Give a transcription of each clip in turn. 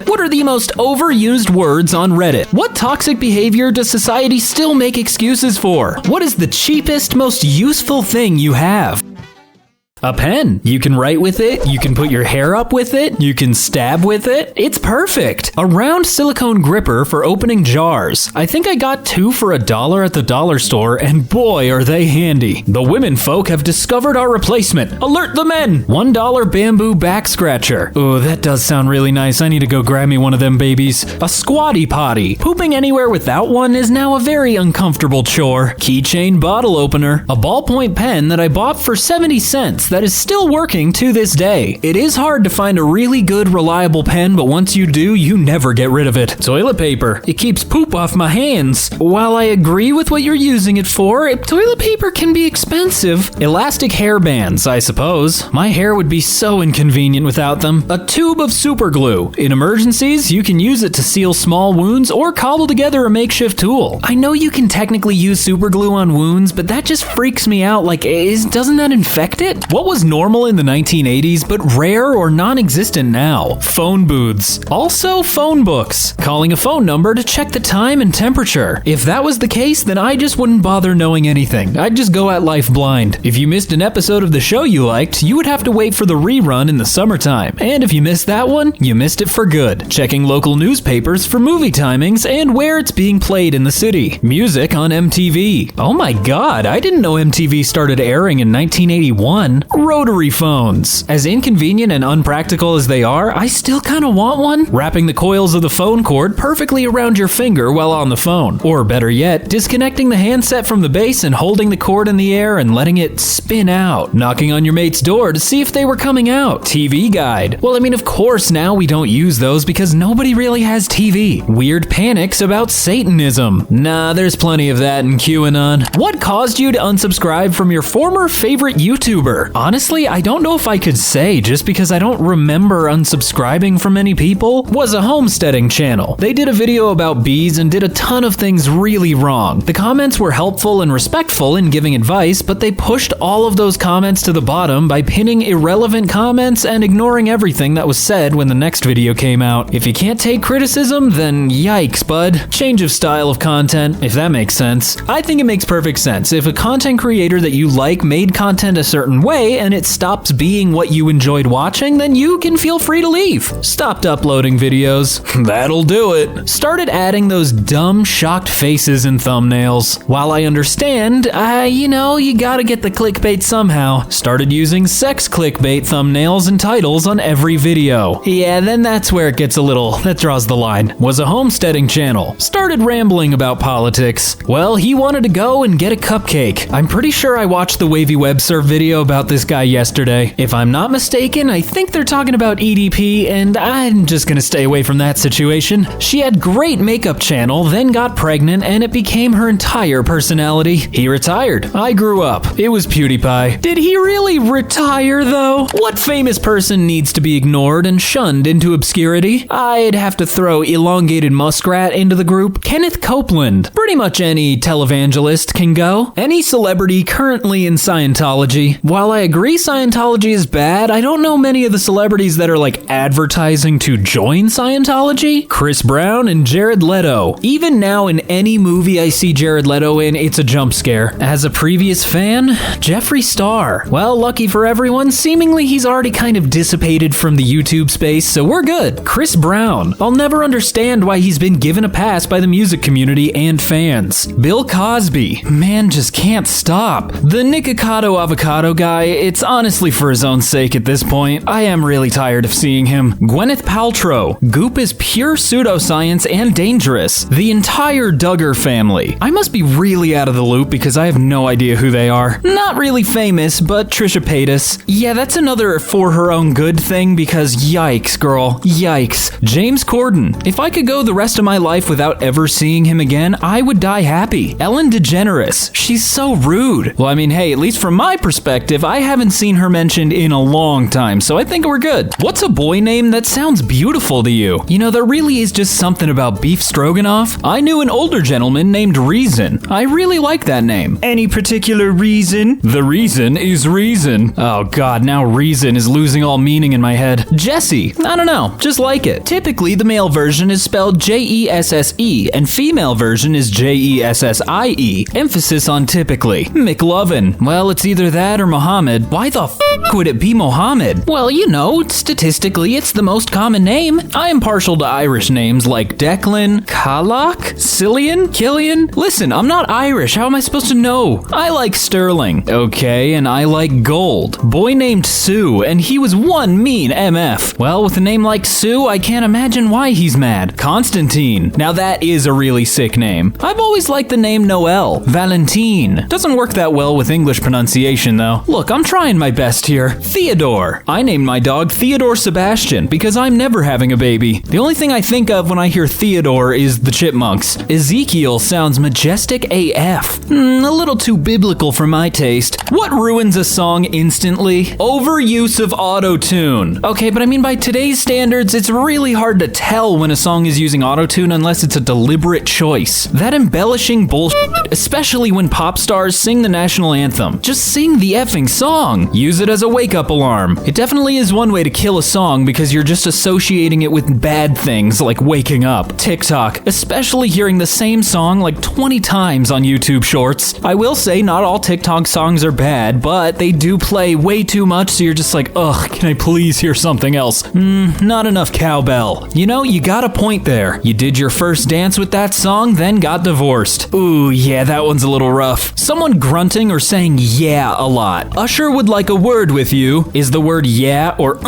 What are the most overused words on Reddit? What toxic behavior does society still make excuses for? What is the cheapest, most useful thing you have? A pen. You can write with it, you can put your hair up with it, you can stab with it. It's perfect. A round silicone gripper for opening jars. I think I got 2 for $1 at the dollar store, and boy are they handy. The women folk have discovered our replacement. Alert the men! $1 bamboo back scratcher. Oh, that does sound really nice. I need to go grab me one of them babies. A squatty potty. Pooping anywhere without one is now a very uncomfortable chore. Keychain bottle opener. A ballpoint pen that I bought for 70 cents. That is still working to this day. It is hard to find a really good, reliable pen, but once you do, you never get rid of it. Toilet paper. It keeps poop off my hands. While I agree with what you're using it for, toilet paper can be expensive. Elastic hair bands, I suppose. My hair would be so inconvenient without them. A tube of super glue. In emergencies, you can use it to seal small wounds or cobble together a makeshift tool. I know you can technically use super glue on wounds, but that just freaks me out. Like, doesn't that infect it? What was normal in the 1980s, but rare or non-existent now? Phone booths. Also, phone books. Calling a phone number to check the time and temperature. If that was the case, then I just wouldn't bother knowing anything. I'd just go at life blind. If you missed an episode of the show you liked, you would have to wait for the rerun in the summertime. And if you missed that one, you missed it for good. Checking local newspapers for movie timings and where it's being played in the city. Music on MTV. Oh my god, I didn't know MTV started airing in 1981. Rotary phones. As inconvenient and unpractical as they are, I still kinda want one. Wrapping the coils of the phone cord perfectly around your finger while on the phone. Or better yet, disconnecting the handset from the base and holding the cord in the air and letting it spin out. Knocking on your mate's door to see if they were coming out. TV guide. Well, I mean, of course now we don't use those because nobody really has TV. Weird panics about Satanism. Nah, there's plenty of that in QAnon. What caused you to unsubscribe from your former favorite YouTuber? Honestly, I don't know if I could say, just because I don't remember unsubscribing from many people. Was a homesteading channel. They did a video about bees and did a ton of things really wrong. The comments were helpful and respectful in giving advice, but they pushed all of those comments to the bottom by pinning irrelevant comments and ignoring everything that was said when the next video came out. If you can't take criticism, then yikes, bud. Change of style of content, if that makes sense. I think it makes perfect sense. If a content creator that you like made content a certain way and it stops being what you enjoyed watching, then you can feel free to leave. Stopped uploading videos. That'll do it. Started adding those dumb, shocked faces in thumbnails. While I understand, you gotta get the clickbait somehow. Started using sex clickbait thumbnails and titles on every video. Yeah, then that's where it gets that draws the line. Was a homesteading channel. Started rambling about politics. Well, he wanted to go and get a cupcake. I'm pretty sure I watched the Wavy Web Surf video about this guy yesterday. If I'm not mistaken, I think they're talking about EDP, and I'm just gonna stay away from that situation. She had great makeup channel, then got pregnant, and it became her entire personality. He retired. I grew up. It was PewDiePie. Did he really retire, though? What famous person needs to be ignored and shunned into obscurity? I'd have to throw Elongated Muskrat into the group. Kenneth Copeland. Pretty much any televangelist can go. Any celebrity currently in Scientology. While I agree Scientology is bad, I don't know many of the celebrities that are like advertising to join Scientology. Chris Brown and Jared Leto. Even now in any movie I see Jared Leto in, it's a jump scare. As a previous fan, Jeffree Star. Well, lucky for everyone, seemingly he's already kind of dissipated from the YouTube space, so we're good. Chris Brown. I'll never understand why he's been given a pass by the music community and fans. Bill Cosby. Man just can't stop. The Nikocado Avocado guy, it's honestly for his own sake at this point. I am really tired of seeing him. Gwyneth Paltrow. Goop is pure pseudoscience and dangerous. The entire Duggar family. I must be really out of the loop because I have no idea who they are. Not really famous, but Trisha Paytas. Yeah, that's another for her own good thing because yikes, girl. Yikes. James Corden. If I could go the rest of my life without ever seeing him again, I would die happy. Ellen DeGeneres. She's so rude. Well, I mean, hey, at least from my perspective, I I haven't seen her mentioned in a long time, so I think we're good. What's a boy name that sounds beautiful to you? You know, there really is just something about beef stroganoff. I knew an older gentleman named Reason. I really like that name. Any particular reason? The reason is reason. Oh god, now reason is losing all meaning in my head. Jesse. I don't know, just like it. Typically, the male version is spelled Jesse, and female version is Jessie. Emphasis on typically. McLovin. Well, it's either that or Mohammed. Why the f would it be Mohammed? Well, you know, statistically, it's the most common name. I am partial to Irish names like Declan, Kalak, Cillian, Killian. Listen, I'm not Irish. How am I supposed to know? I like Sterling. Okay, and I like Gold. Boy named Sue, and he was one mean MF. Well, with a name like Sue, I can't imagine why he's mad. Constantine. Now that is a really sick name. I've always liked the name Noel. Valentine. Doesn't work that well with English pronunciation though. Look, I'm trying my best here. Theodore. I named my dog Theodore Sebastian because I'm never having a baby. The only thing I think of when I hear Theodore is the Chipmunks. Ezekiel sounds majestic AF. A little too biblical for my taste. What ruins a song instantly? Overuse of auto-tune. Okay, but I mean by today's standards, it's really hard to tell when a song is using auto-tune unless it's a deliberate choice. That embellishing bullshit, especially when pop stars sing the national anthem. Just sing the effing song. Use it as a wake-up alarm. It definitely is one way to kill a song because you're just associating it with bad things like waking up. TikTok, especially hearing the same song like 20 times on YouTube Shorts. I will say not all TikTok songs are bad, but they do play way too much so you're just like, ugh, can I please hear something else? Not enough cowbell. You know, you got a point there. You did your first dance with that song, then got divorced. Ooh, yeah, that one's a little rough. Someone grunting or saying yeah a lot. Usher would like a word with you. Is the word yeah or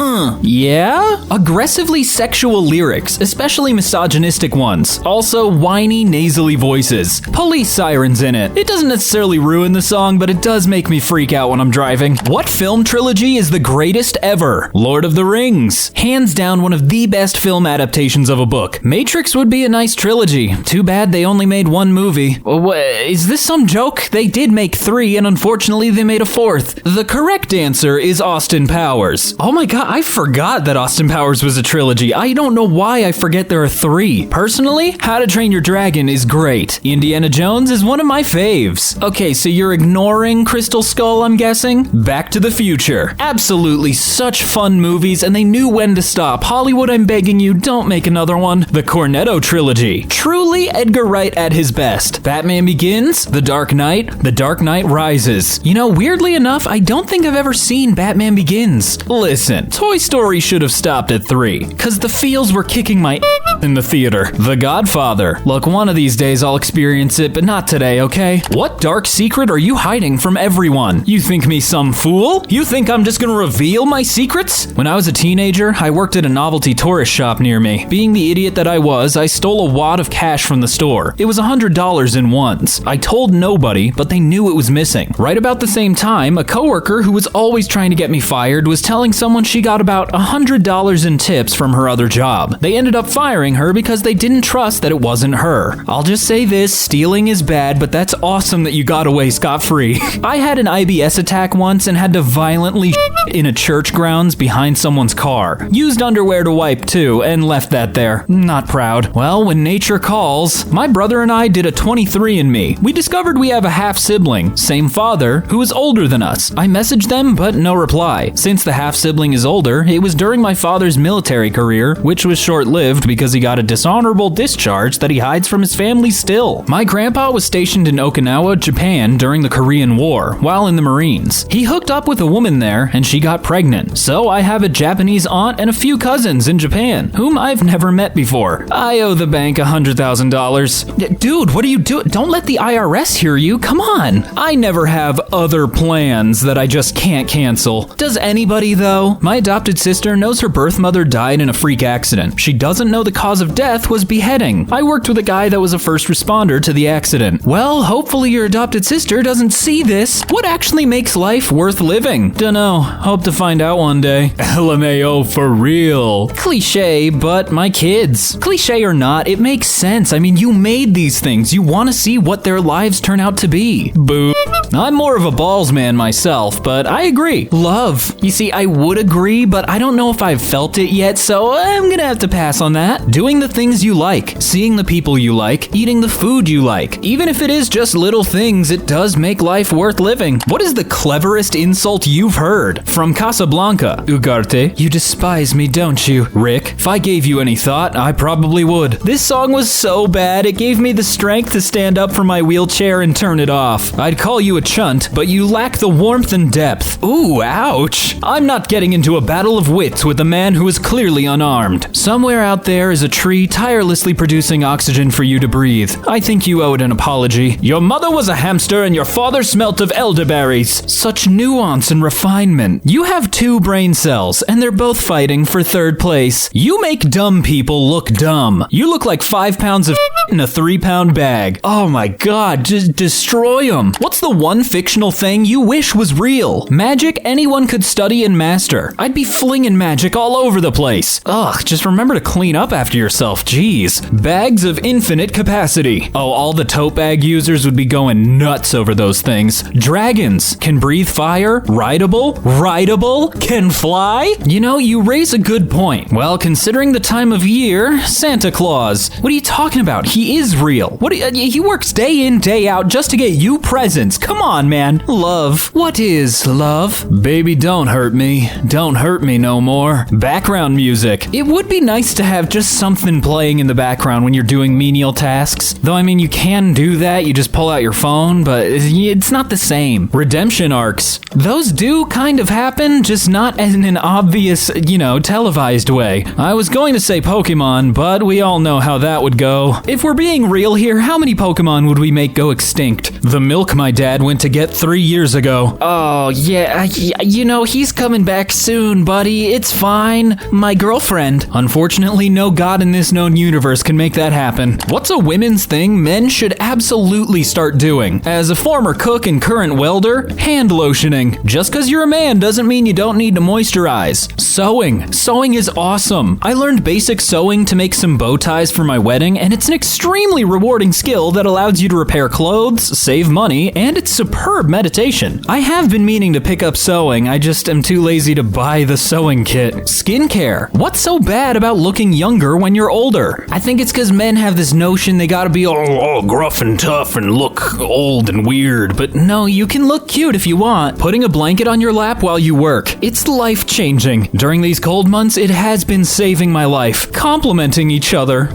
yeah? Aggressively sexual lyrics, especially misogynistic ones. Also, whiny, nasally voices. Police sirens in it. It doesn't necessarily ruin the song, but it does make me freak out when I'm driving. What film trilogy is the greatest ever? Lord of the Rings. Hands down one of the best film adaptations of a book. Matrix would be a nice trilogy. Too bad they only made one movie. Is this some joke? They did make 3, and unfortunately they made a 4th. The correct answer is Austin Powers. Oh my god, I forgot that Austin Powers was a trilogy. I don't know why I forget there are 3. Personally, How to Train Your Dragon is great. Indiana Jones is one of my faves. Okay, so you're ignoring Crystal Skull, I'm guessing? Back to the Future. Absolutely such fun movies, and they knew when to stop. Hollywood, I'm begging you, don't make another one. The Cornetto Trilogy. Truly Edgar Wright at his best. Batman Begins, The Dark Knight Rises. You know, weirdly enough, I don't think I've ever seen Batman Begins. Listen, Toy Story should have stopped at 3, cause the feels were kicking my in the theater. The Godfather. Look, one of these days I'll experience it, but not today, okay? What dark secret are you hiding from everyone? You think me some fool? You think I'm just gonna reveal my secrets? When I was a teenager, I worked at a novelty tourist shop near me. Being the idiot that I was, I stole a wad of cash from the store. It was $100 in ones. I told nobody, but they knew it was missing. Right about the same time, a coworker who was always trying to get me fired was telling someone she got about $100 in tips from her other job. They ended up firing her because they didn't trust that it wasn't her. I'll just say this, stealing is bad, but that's awesome that you got away scot-free. I had an IBS attack once and had to violently in a church grounds behind someone's car. Used underwear to wipe too, and left that there. Not proud. Well, when nature calls, my brother and I did a 23andMe. We discovered we have a half-sibling, same father, who is older than us. I messaged them, but no reply. Since the half-sibling is older, it was during my father's military career, which was short-lived because he got a dishonorable discharge that he hides from his family still. My grandpa was stationed in Okinawa, Japan during the Korean War, while in the Marines. He hooked up with a woman there, and she got pregnant. So I have a Japanese aunt and a few cousins in Japan, whom I've never met before. I owe the bank $100,000. Dude, what are you doing? Don't let the IRS hear you. Come on. I never have other plans that I just can't cancel. Does anybody, though? My adopted sister knows her birth mother died in a freak accident. She doesn't know the cause of death was beheading. I worked with a guy that was a first responder to the accident. Well, hopefully your adopted sister doesn't see this. What actually makes life worth living? Dunno. Hope to find out one day. LMAO for real. Cliche, but my kids. Cliche or not, it makes sense. I mean, you made these things. You want to see what their lives turn out to be. Boo. I'm more of a balls man myself, but I agree. Love. You see, I would agree, but I don't know if I've felt it yet, so I'm gonna have to pass on that. Doing the things you like, seeing the people you like, eating the food you like. Even if it is just little things, it does make life worth living. What is the cleverest insult you've heard? From Casablanca. Ugarte. You despise me, don't you? Rick. If I gave you any thought, I probably would. This song was so bad, it gave me the strength to stand up from my wheelchair and turn it off. I'd call you a chunt, but you lack the warmth and depth. Ooh, ouch. I'm not getting into a battle of wits with a man who is clearly unarmed. Somewhere out there is a tree tirelessly producing oxygen for you to breathe. I think you owe it an apology. Your mother was a hamster and your father smelt of elderberries. Such nuance and refinement. You have 2 brain cells, and they're both fighting for 3rd place. You make dumb people look dumb. You look like 5 pounds of in a 3-pound bag. Oh my god, just destroy them. What's the one fictional thing you wish was real? Magic anyone could study and master. I'd be flinging magic all over the place. Ugh, just remember to clean up after yourself, jeez. Bags of infinite capacity. Oh, all the tote bag users would be going nuts over those things. Dragons can breathe fire, rideable, can fly. You know, you raise a good point. Well, considering the time of year, Santa Claus. What are you talking about? He is real. He works day in, day out just to get you presents. Come on, man. Love. What is love? Baby, don't hurt me. Don't hurt me no more. Background music. It would be nice to have just something playing in the background when you're doing menial tasks. Though, I mean, you can do that. You just pull out your phone, but it's not the same. Redemption arcs. Those do kind of happen, just not in an obvious, televised way. I was going to say Pokemon, but we all know how that would go. If we're being real here, how many Pokemon would we make go extinct? The milk my dad went to get 3 years ago. Oh, yeah, he's coming back soon, buddy. It's fine. My girlfriend. Unfortunately, no god in this known universe can make that happen. What's a women's thing men should absolutely start doing? As a former cook and current welder, hand lotioning. Just because you're a man doesn't mean you don't need to moisturize. Sewing. Sewing is awesome. I learned basic sewing to make some bow ties for my wedding, and it's an extremely rewarding skill that allows you to repair clothes, save money, and it's superb meditation. I have been meaning to pick up sewing, I just am too lazy to buy the sewing kit. Skincare. What's so bad about looking younger when you're older? I think it's because men have this notion they gotta be all gruff and tough and look old and weird, but no, you can look cute if you want. Putting a blanket on your lap while you work. It's life-changing. During these cold months, it has been saving my life. Complimenting each other.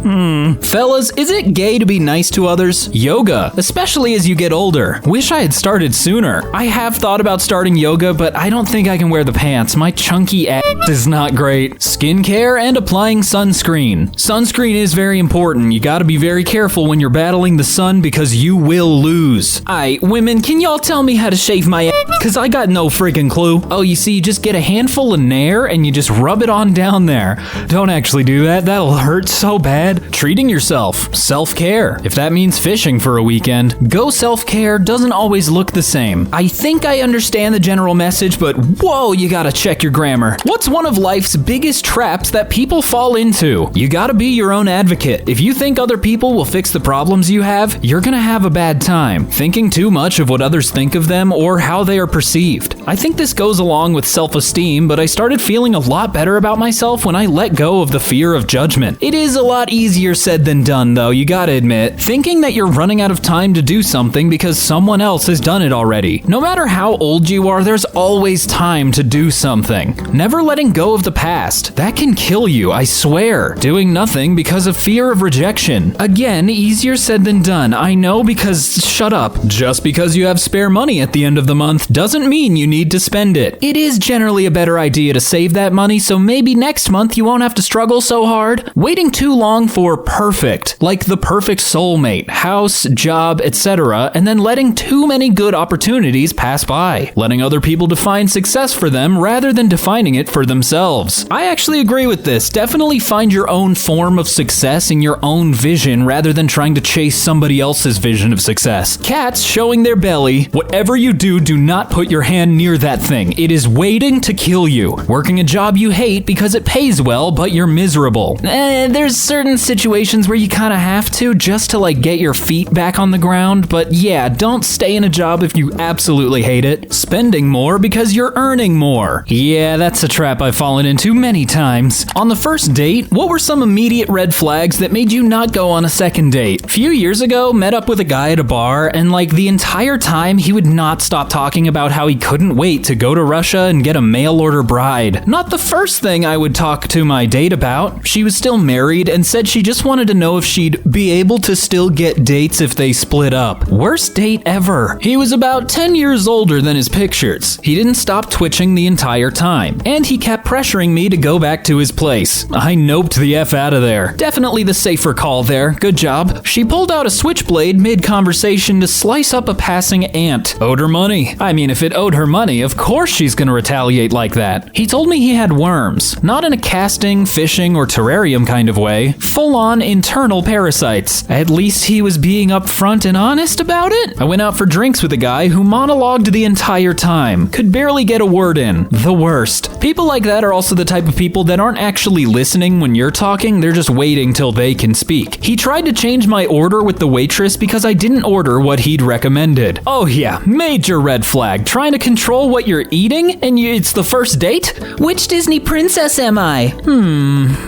Fellas, is it gay to be nice to others? Yoga, especially as you get older. Wish I had started sooner. I have thought about starting yoga, but I don't think I can wear the pants. My chunky ass is not great. Skincare and applying sunscreen. Sunscreen is very important. You gotta be very careful when you're battling the sun because you will lose. Aight, women, can y'all tell me how to shave my ass? Cause I got no friggin' clue. Oh, you see, you just get a handful of Nair and you just rub it on down there. Don't actually do that. That'll hurt so bad. Treating yourself. Self-care. If that means fishing for a weekend. Go self-care doesn't always look the same. I think I understand the general message, but whoa, you gotta check your grammar. What's one of life's biggest traps that people fall into? You gotta be your own advocate. If you think other people will fix the problems you have, you're gonna have a bad time. Thinking too much of what others think of them or how they are perceived. I think this goes along with self-esteem, but I started feeling a lot better about myself when I let go of the fear of judgment. It is a lot easier said than done, though, you gotta admit. Thinking that you're running out of time to do something because someone else has done it already. No matter how old you are, there's always time to do something. Never letting go of the past. That can kill you, I swear. Doing nothing because of fear of rejection. Again, easier said than done. I know, because shut up. Just because you have spare money at the end of the month doesn't mean you need to spend it. It is generally a better idea to save that money, so maybe next month you won't have to struggle so hard. Waiting too long for perfect, like the perfect soulmate, house, job, etc., and then letting too many good opportunities pass by. Letting other people define success for them rather than defining it for themselves. I actually agree with this. Definitely find your own form of success in your own vision rather than trying to chase somebody else's vision of success. Cats showing their belly. Whatever you do, do not put your hand near that thing. It is waiting to kill you. Working a job you hate because it pays well, but you're miserable. There's certain situations where you kind of have to, just to like get your feet back on the ground, but yeah, don't stay in a job if you absolutely hate it. Spending more because you're earning more. Yeah, that's a trap I've fallen into many times. On the first date, what were some immediate red flags that made you not go on a second date? A few years ago, met up with a guy at a bar, and like the entire time, he would not stop talking about how he couldn't wait to go to Russia and get a mail order bride. Not the first thing I would talk to my date about. She was still married and said she just wanted to know if she'd be able to still get dates if they split up. Worst date ever. He was about 10 years older than his pictures. He didn't stop twitching the entire time, and he kept pressuring me to go back to his place. I noped the F out of there. Definitely the safer call there. Good job. She pulled out a switchblade mid-conversation to slice up a passing ant. Owed her money. I mean, if it owed her money, of course she's gonna retaliate like that. He told me he had worms. Not in a casting, fishing, or terrarium kind of way. Full-on internal parasites. At least he was being upfront and honest about it. I went out for drinks with a guy who monologued the entire time. Could barely get a word in. The worst. People like that are also the type of people that aren't actually listening when you're talking, they're just waiting till they can speak. He tried to change my order with the waitress because I didn't order what he'd recommended. Oh yeah, major red flag. Trying to control what you're eating and it's the first date? Which Disney princess am I?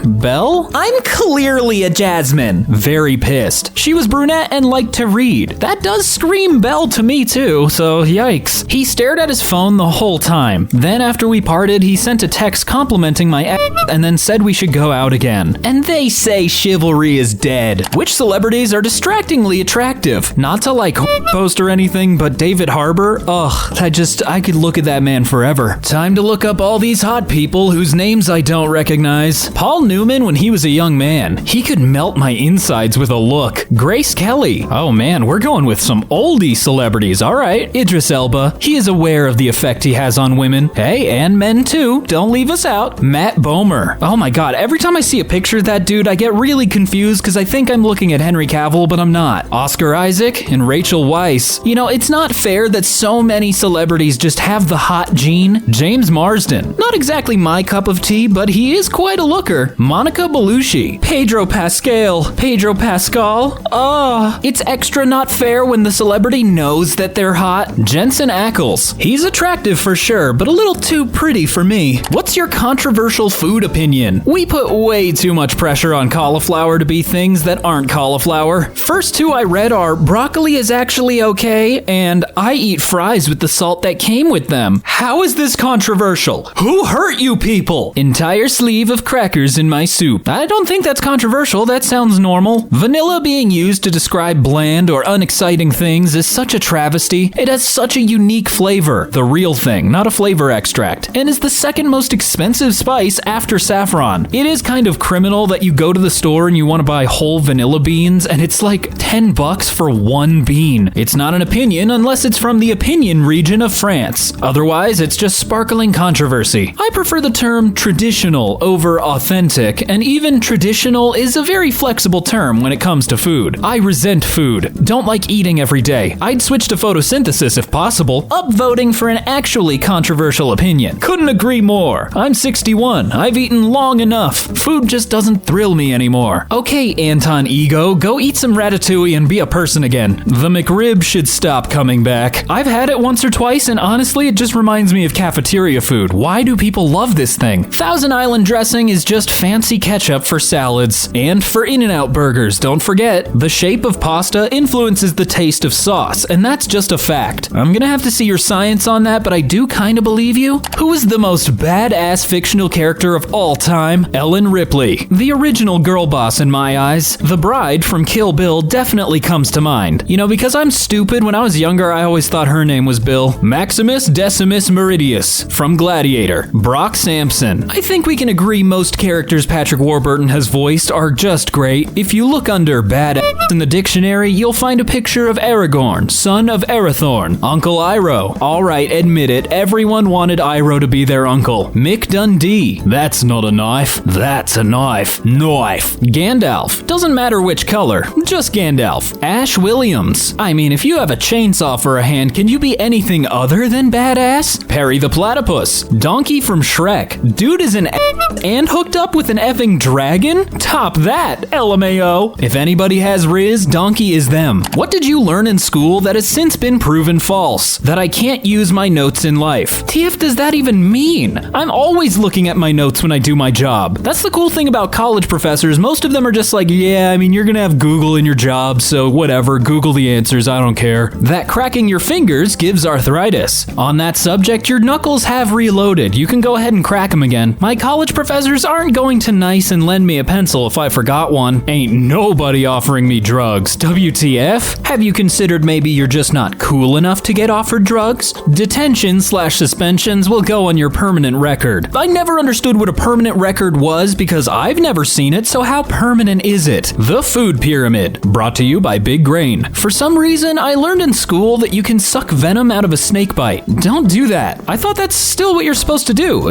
Belle? I'm clearly a Jasmine. Very pissed. She was brunette and liked to read. That does scream Belle to me too, so yikes. He stared at his phone the whole time. Then after we parted, he sent a text complimenting my ass and then said we should go out again. And they say chivalry is dead. Which celebrities are distractingly attractive? Not to like post or anything, but David Harbour? Ugh, I could look at that man forever. Time to look up all these hot people whose names I don't recognize. Paul Newman when he was a young man. He could melt my insides with a look. Grace Kelly. Oh man, we're going with some oldie celebrities, alright. Idris Elba. He is aware of the effect he has on women. Hey, and men too. Don't leave us out. Matt Bomer. Oh my god, every time I see a picture of that dude, I get really confused because I think I'm looking at Henry Cavill, but I'm not. Oscar Isaac and Rachel Weisz. You know, it's not fair that so many celebrities just have the hot gene. James Marsden. Not exactly my cup of tea, but he is quite a looker. Monica Bellucci. Pedro Pascal. It's extra not fair when the celebrity knows that they're hot. Jensen Ackles. He's attractive for sure, but a little too pretty for me. What's your controversial food opinion? We put way too much pressure on cauliflower to be things that aren't cauliflower. First two I read are broccoli is actually okay and I eat fries with the salt that came with them. How is this controversial? Who hurt you people? Entire sleeve of crackers in my soup. I don't think that's controversial, that sounds normal. Vanilla being used to describe bland or unexciting things is such a travesty. It has such a unique flavor, the real thing, not a flavor extract, and is the second most expensive spice after saffron. It is kind of criminal that you go to the store and you want to buy whole vanilla beans and it's like $10 for one bean. It's not an opinion unless it's from the opinion region of France. Otherwise, it's just sparkling controversy. I prefer the term traditional over authentic, and even traditional is a very flexible term when it comes to food. I resent food. Don't like eating every day. I'd switch to photosynthesis if possible. Upvoting for an actually controversial opinion. Couldn't agree more. I'm 61. I've eaten long enough. Food just doesn't thrill me anymore. Okay, Anton Ego, go eat some ratatouille and be a person again. The McRib should stop coming back. I've had it once or twice and honestly it just reminds me of cafeteria food. Why do people love this thing? Thousand Island dressing is just fancy ketchup for salads. And for In-N-Out burgers, don't forget, the shape of pasta influences the taste of sauce, and that's just a fact. I'm gonna have to see your science on that, but I do kinda believe you. Who is the most badass fictional character of all time? Ellen Ripley. The original girl boss in my eyes. The bride from Kill Bill definitely comes comes to mind. You know, because I'm stupid, when I was younger, I always thought her name was Bill. Maximus Decimus Meridius from Gladiator. Brock Sampson. I think we can agree most characters Patrick Warburton has voiced are just great. If you look under badass in the dictionary, you'll find a picture of Aragorn, son of Arathorn. Uncle Iroh. Alright, admit it, everyone wanted Iroh to be their uncle. Mick Dundee. That's not a knife. That's a knife. Knife. Gandalf. Doesn't matter which color, just Gandalf. Ash Williams. I mean, if you have a chainsaw for a hand, can you be anything other than badass? Perry the Platypus. Donkey from Shrek. Dude is an and hooked up with an effing dragon? Top that, LMAO. If anybody has Riz, Donkey is them. What did you learn in school that has since been proven false? That I can't use my notes in life. TF, does that even mean? I'm always looking at my notes when I do my job. That's the cool thing about college professors. Most of them are just like, yeah, I mean, you're gonna have Google in your job, so whatever, Google the answers, I don't care. That cracking your fingers gives arthritis. On that subject, your knuckles have reloaded. You can go ahead and crack them again. My college professors aren't going to nice and lend me a pencil if I forgot one. Ain't nobody offering me drugs. WTF? Have you considered maybe you're just not cool enough to get offered drugs? Detention/suspensions will go on your permanent record. I never understood what a permanent record was because I've never seen it, so how permanent is it? The Food Pyramid, brought to you by Big Grain. For some reason, I learned in school that you can suck venom out of a snake bite. Don't do that. I thought that's still what you're supposed to do.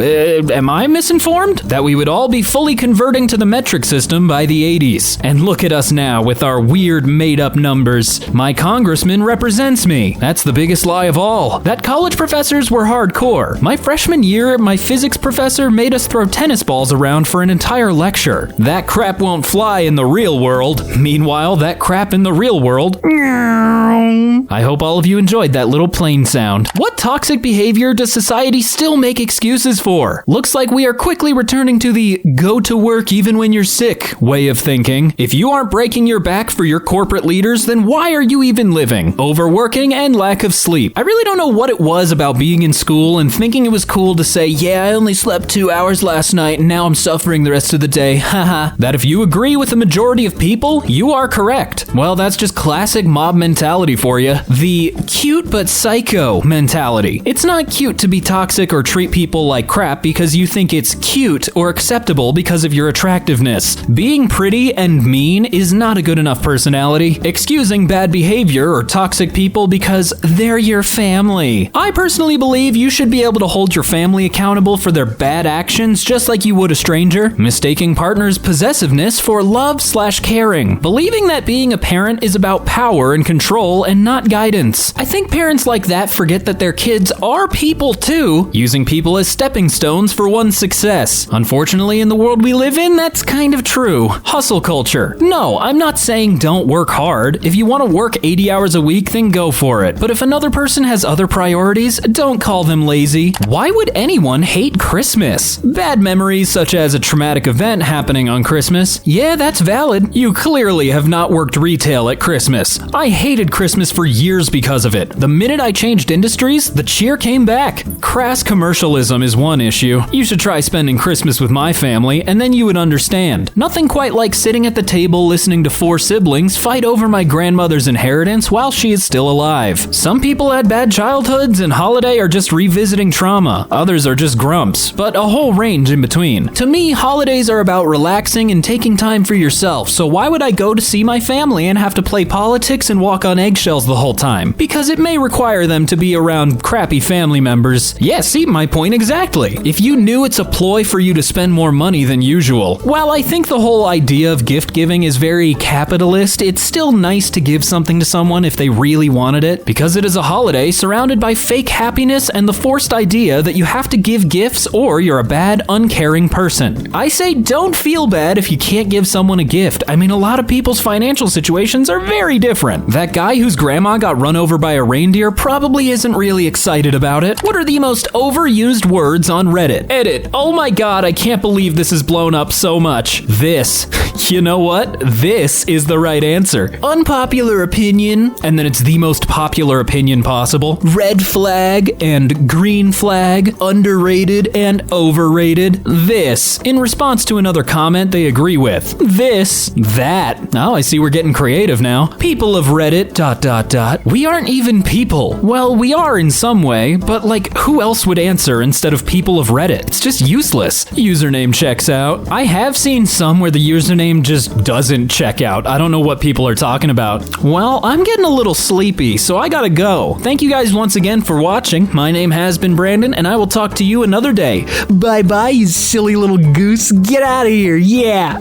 Am I misinformed? That we would all be fully converting to the metric system by the 80s. And look at us now with our weird made-up numbers. My congressman represents me. That's the biggest lie of all. That college professors were hardcore. My freshman year, my physics professor made us throw tennis balls around for an entire lecture. That crap won't fly in the real world. Meanwhile, that crap in the real world. I hope all of you enjoyed that little plane sound. What toxic behavior does society still make excuses for? Looks like we are quickly returning to the go to work even when you're sick way of thinking. If you aren't breaking your back for your corporate leaders, then why are you even living? Overworking and lack of sleep. I really don't know what it was about being in school and thinking it was cool to say, yeah, I only slept 2 hours last night and now I'm suffering the rest of the day. Haha. That if you agree with the majority of people, you are correct. Well, that's just classic mob mentality for you. The cute but psycho mentality. It's not cute to be toxic or treat people like crap because you think it's cute or acceptable because of your attractiveness. Being pretty and mean is not a good enough personality. Excusing bad behavior or toxic people because they're your family. I personally believe you should be able to hold your family accountable for their bad actions just like you would a stranger. Mistaking partners' possessiveness for love/caring. Believing that being a parent is about power and control and not guidance. I think parents like that forget that their kids are people too, using people as stepping stones for one's success. Unfortunately, in the world we live in, that's kind of true. Hustle culture. No, I'm not saying don't work hard. If you want to work 80 hours a week, then go for it. But if another person has other priorities, don't call them lazy. Why would anyone hate Christmas? Bad memories such as a traumatic event happening on Christmas. Yeah, that's valid. You clearly have not worked retail at Christmas. I hated Christmas for years because of it. The minute I changed industries, the cheer came back. Crass commercialism is one issue. You should try spending Christmas with my family, and then you would understand. Nothing quite like sitting at the table listening to 4 siblings fight over my grandmother's inheritance while she is still alive. Some people had bad childhoods, and holiday are just revisiting trauma. Others are just grumps, but a whole range in between. To me, holidays are about relaxing and taking time for yourself, so why would I go to see my family and have to play politics and walk on eggshells the whole time? Because it may require them to be around crappy family members. Yeah, see my point exactly. If you knew it's a ploy for you to spend more money than usual. While I think the whole idea of gift giving is very capitalist, it's still nice to give something to someone if they really wanted it, because it is a holiday surrounded by fake happiness and the forced idea that you have to give gifts or you're a bad, uncaring person. I say don't feel bad if you can't give someone a gift. I mean, a lot of people's financial situations are very different. That guy who's whose grandma got run over by a reindeer probably isn't really excited about it. What are the most overused words on Reddit? Edit. Oh my god, I can't believe this has blown up so much. This. You know what? This is the right answer. Unpopular opinion, and then it's the most popular opinion possible. Red flag and green flag, underrated and overrated. This, in response to another comment they agree with. This, that. Oh, I see we're getting creative now. People of Reddit, ... We aren't even people. Well, we are in some way, but like, who else would answer instead of people of Reddit? It's just useless. Username checks out. I have seen some where the username just doesn't check out. I don't know what people are talking about. Well, I'm getting a little sleepy, so I gotta go. Thank you guys once again for watching. My name has been Brandon, and I will talk to you another day. Bye-bye, you silly little goose. Get out of here, yeah!